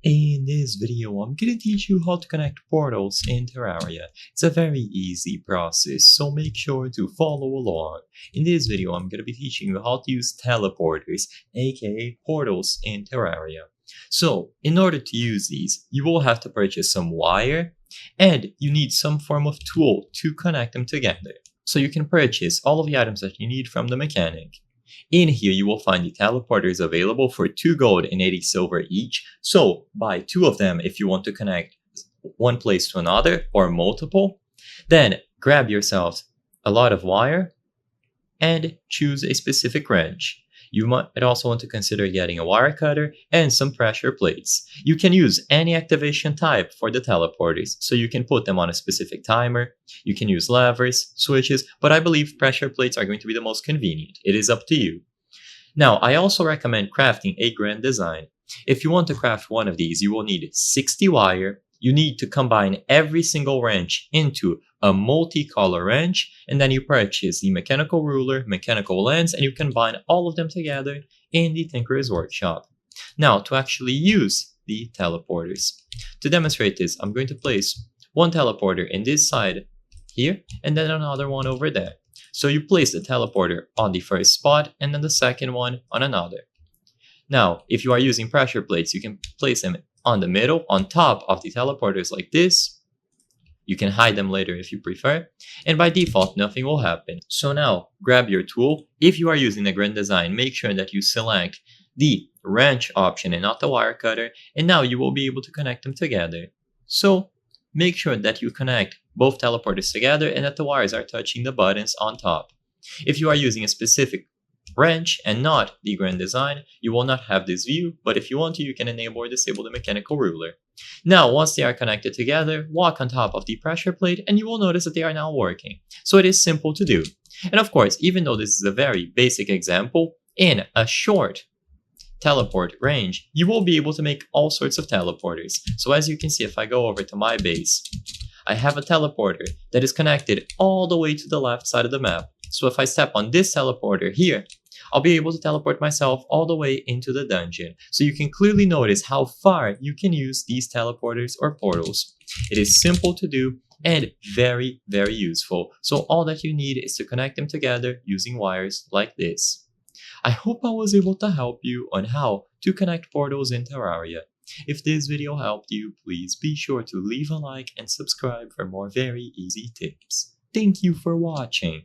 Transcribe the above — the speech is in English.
In this video, I'm going to teach you how to connect portals in Terraria. It's a very easy process, so make sure to follow along. In this video, I'm going to be teaching you how to use teleporters, aka portals in Terraria. So, in order to use these, you will have to purchase some wire, and you need some form of tool to connect them together. So you can purchase all of the items that you need from the mechanic. In here, you will find the teleporters available for 2 gold and 80 silver each, so buy 2 of them if you want to connect one place to another or multiple. Then grab yourself a lot of wire and choose a specific wrench. You might also want to consider getting a wire cutter and some pressure plates. You can use any activation type for the teleporters, so you can put them on a specific timer. You can use levers, switches, but I believe pressure plates are going to be the most convenient. It is up to you. Now, I also recommend crafting a grand design. If you want to craft one of these, you will need 60 wire. You need to combine every single wrench into a multicolor wrench, and then you purchase the mechanical ruler, mechanical lens, and you combine all of them together in the Tinkerer's Workshop. Now, to actually use the teleporters. To demonstrate this, I'm going to place one teleporter in this side here, and then another one over there. So you place the teleporter on the first spot, and then the second one on another. Now, if you are using pressure plates, you can place them on the middle, on top of the teleporters like this. You can hide them later if you prefer, and by default, nothing will happen. So now, grab your tool. If you are using the grand design, make sure that you select the wrench option and not the wire cutter, and now you will be able to connect them together. So, make sure that you connect both teleporters together and that the wires are touching the buttons on top. If you are using a specific wrench and not the grand design, you will not have this view, but if you want to, you can enable or disable the mechanical ruler. Now, once they are connected together, walk on top of the pressure plate and you will notice that they are now working. So it is simple to do. And of course, even though this is a very basic example, in a short teleport range, you will be able to make all sorts of teleporters. So as you can see, if I go over to my base, I have a teleporter that is connected all the way to the left side of the map. So if I step on this teleporter here, I'll be able to teleport myself all the way into the dungeon. So you can clearly notice how far you can use these teleporters or portals. It is simple to do and very, very useful. So all that you need is to connect them together using wires like this. I hope I was able to help you on how to connect portals in Terraria. If this video helped you, please be sure to leave a like and subscribe for more very easy tips. Thank you for watching.